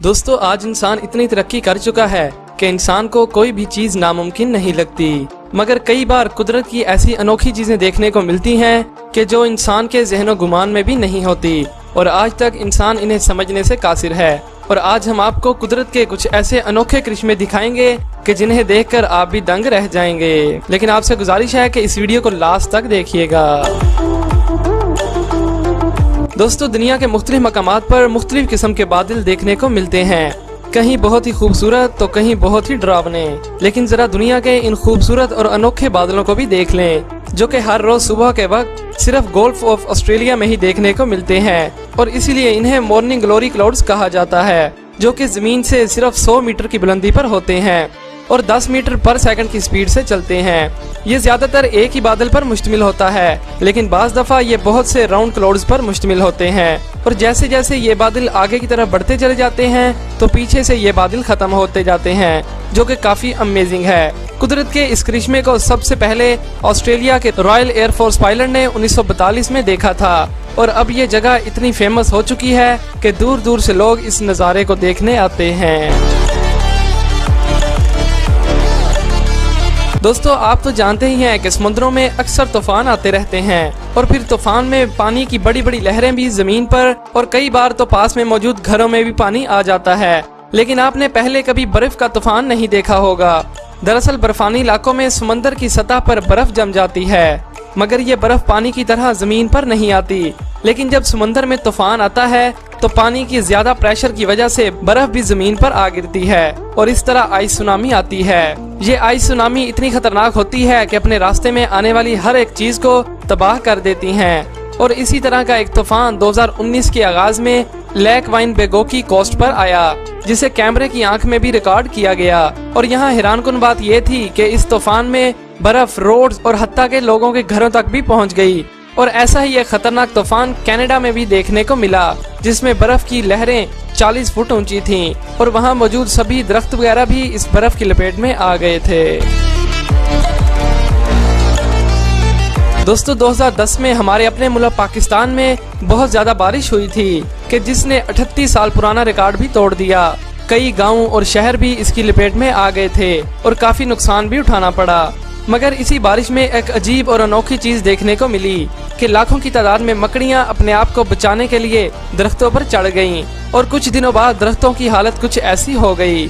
दोस्तों आज इंसान इतनी तरक्की कर चुका है कि इंसान को कोई भी चीज नामुमकिन नहीं लगती, मगर कई बार कुदरत की ऐसी अनोखी चीजें देखने को मिलती हैं कि जो इंसान के ज़हनो गुमान में भी नहीं होती और आज तक इंसान इन्हें समझने से कासिर है। और आज हम आपको कुदरत के कुछ ऐसे अनोखे करिश्मे दिखाएंगे कि जिन्हें देखकर आप भी दंग रह जाएंगे। लेकिन आपसे गुजारिश है कि इस वीडियो को लास्ट तक देखिएगा। दोस्तों दुनिया के मुख्तलिफ मकामात पर मुख्तलिफ किस्म के बादल देखने को मिलते हैं, कहीं बहुत ही खूबसूरत तो कहीं बहुत ही डरावने। लेकिन जरा दुनिया के इन खूबसूरत और अनोखे बादलों को भी देख लें जो कि हर रोज सुबह के वक्त सिर्फ गोल्फ ऑफ ऑस्ट्रेलिया में ही देखने को मिलते हैं और इसीलिए इन्हें मॉर्निंग ग्लोरी क्लाउड्स कहा जाता है, जो कि जमीन से सिर्फ 100 मीटर की बुलंदी पर होते हैं और 10 मीटर पर सेकंड की स्पीड से चलते हैं। ये ज्यादातर एक ही बादल पर मुश्तमिल होता है, लेकिन बाज दफा ये बहुत से राउंड क्लाउड्स पर मुश्तमिल होते हैं और जैसे जैसे ये बादल आगे की तरफ बढ़ते चले जाते हैं तो पीछे से ये बादल खत्म होते जाते हैं, जो कि काफी अमेजिंग है। कुदरत के इस करिश्मे को सबसे पहले ऑस्ट्रेलिया के रॉयल एयरफोर्स पायलट ने 1942 में देखा था और अब ये जगह इतनी फेमस हो चुकी है कि दूर दूर से लोग इस नज़ारे को देखने आते हैं। दोस्तों आप तो जानते ही हैं कि समुद्रों में अक्सर तूफान आते रहते हैं और फिर तूफान में पानी की बड़ी बड़ी लहरें भी जमीन पर और कई बार तो पास में मौजूद घरों में भी पानी आ जाता है। लेकिन आपने पहले कभी बर्फ का तूफान नहीं देखा होगा। दरअसल बर्फानी इलाकों में समंदर की सतह पर बर्फ जम जाती है, मगर ये बर्फ पानी की तरह जमीन पर नहीं आती। लेकिन जब समंदर में तूफान आता है तो पानी की ज्यादा प्रेशर की वजह से बर्फ भी जमीन पर आ गिरती है और इस तरह आइस सुनामी आती है। ये आइस सुनामी इतनी खतरनाक होती है कि अपने रास्ते में आने वाली हर एक चीज को तबाह कर देती हैं। और इसी तरह का एक तूफान 2019 के आगाज में लेक वाइनबेगो की कोस्ट पर आया, जिसे कैमरे की आंख में भी रिकॉर्ड किया गया। और यहाँ हैरानकुन बात यह थी कि इस तूफान में बर्फ रोड्स और हत्ता के लोगों के घरों तक भी पहुँच गई। और ऐसा ही एक खतरनाक तूफान कनाडा में भी देखने को मिला, जिसमें बर्फ की लहरें 40 फुट ऊंची थीं और वहां मौजूद सभी दरख्त वगैरह भी इस बर्फ की लपेट में आ गए थे। दोस्तों 2010 में हमारे अपने मुल्क पाकिस्तान में बहुत ज्यादा बारिश हुई थी कि जिसने 38 साल पुराना रिकॉर्ड भी तोड़ दिया। कई गाँव और शहर भी इसकी लपेट में आ गए थे और काफी नुकसान भी उठाना पड़ा। मगर इसी बारिश में एक अजीब और अनोखी चीज देखने को मिली कि लाखों की तादाद में मकड़ियां अपने आप को बचाने के लिए दरख्तों पर चढ़ गईं और कुछ दिनों बाद दरख्तों की हालत कुछ ऐसी हो गई।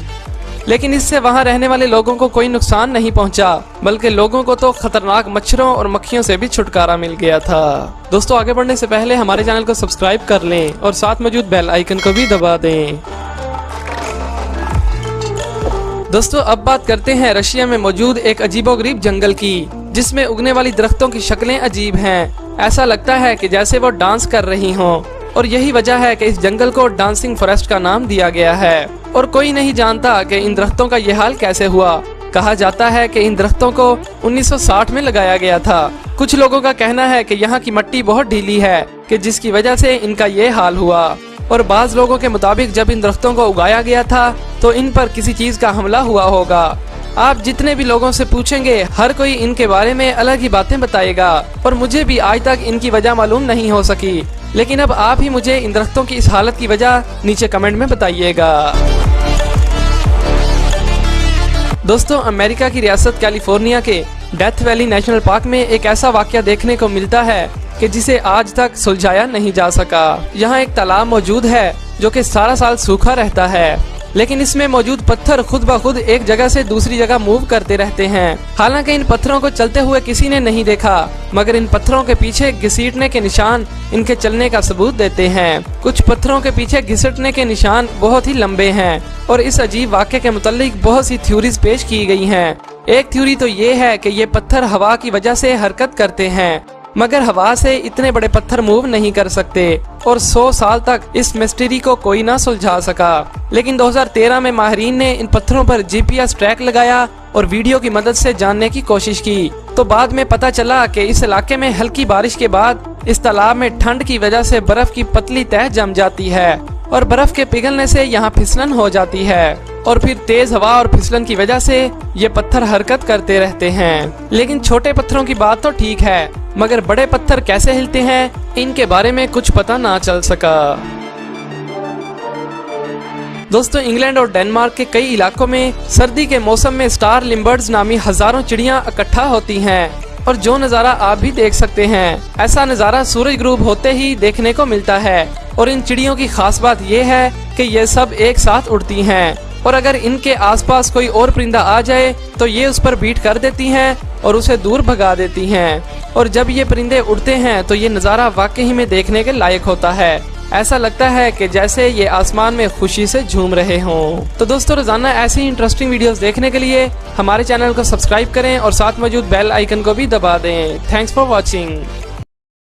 लेकिन इससे वहां रहने वाले लोगों को कोई नुकसान नहीं पहुंचा, बल्कि लोगों को तो खतरनाक मच्छरों और मक्खियों से भी छुटकारा मिल गया था। दोस्तों आगे बढ़ने से पहले हमारे चैनल को सब्सक्राइब कर लें और साथ मौजूद बेल आइकन को भी दबा दें। दोस्तों अब बात करते हैं रशिया में मौजूद एक अजीबोगरीब जंगल की, जिसमें उगने वाली दरख्तों की शक्लें अजीब हैं। ऐसा लगता है कि जैसे वो डांस कर रही हों और यही वजह है कि इस जंगल को डांसिंग फॉरेस्ट का नाम दिया गया है। और कोई नहीं जानता कि इन दरख्तों का ये हाल कैसे हुआ। कहा जाता है कि इन दरख्तों को 1960 में लगाया गया था। कुछ लोगों का कहना है कि यहाँ की मिट्टी बहुत ढीली है कि जिसकी वजह से इनका ये हाल हुआ। और बाज लोगों के मुताबिक जब इन दरख्तों को उगाया गया था तो इन पर किसी चीज का हमला हुआ होगा। आप जितने भी लोगों से पूछेंगे हर कोई इनके बारे में अलग ही बातें बताएगा और मुझे भी आज तक इनकी वजह मालूम नहीं हो सकी। लेकिन अब आप ही मुझे इन दरख्तों की इस हालत की वजह नीचे कमेंट में बताइएगा। दोस्तों अमेरिका की रियासत कैलिफोर्निया के डेथ वैली नेशनल पार्क में एक ऐसा वाकया देखने को मिलता है कि जिसे आज तक सुलझाया नहीं जा सका। यहाँ एक तालाब मौजूद है जो कि सारा साल सूखा रहता है, लेकिन इसमें मौजूद पत्थर खुद ब खुद एक जगह से दूसरी जगह मूव करते रहते हैं। हालांकि इन पत्थरों को चलते हुए किसी ने नहीं देखा, मगर इन पत्थरों के पीछे घसीटने के निशान इनके चलने का सबूत देते हैं। कुछ पत्थरों के पीछे घसीटने के निशान बहुत ही लंबे हैं और इस अजीब वाक़े के मुतालिक बहुत सी थ्योरीज पेश की गई हैं। एक थ्योरी तो ये है कि ये पत्थर हवा की वजह से हरकत करते हैं, मगर हवा से इतने बड़े पत्थर मूव नहीं कर सकते और 100 साल तक इस मिस्ट्री को कोई ना सुलझा सका। लेकिन 2013 में माहिरीन ने इन पत्थरों पर GPS ट्रैक लगाया और वीडियो की मदद से जानने की कोशिश की, तो बाद में पता चला कि इस इलाके में हल्की बारिश के बाद इस तालाब में ठंड की वजह से बर्फ की पतली तह जम जाती है और बर्फ के पिघलने से यहाँ फिसलन हो जाती है और फिर तेज हवा और फिसलन की वजह से ये पत्थर हरकत करते रहते हैं। लेकिन छोटे पत्थरों की बात तो ठीक है, मगर बड़े पत्थर कैसे हिलते हैं इनके बारे में कुछ पता ना चल सका। दोस्तों इंग्लैंड और डेनमार्क के कई इलाकों में सर्दी के मौसम में स्टार लिम्बर्ड्स नामी हजारों चिड़ियां इकट्ठा होती हैं और जो नज़ारा आप भी देख सकते हैं। ऐसा नज़ारा सूरज ग्रूब होते ही देखने को मिलता है और इन चिड़ियों की खास बात यह है कि ये सब एक साथ उड़ती हैं और अगर इनके आसपास कोई और परिंदा आ जाए तो ये उस पर बीट कर देती हैं और उसे दूर भगा देती हैं। और जब ये परिंदे उड़ते हैं तो ये नज़ारा वाकई में देखने के लायक होता है। ऐसा लगता है कि जैसे ये आसमान में खुशी से झूम रहे हों। तो दोस्तों रोजाना ऐसी इंटरेस्टिंग वीडियोस देखने के लिए हमारे चैनल को सब्सक्राइब करें और साथ मौजूद बेल आइकन को भी दबा दें। Thanks for watching.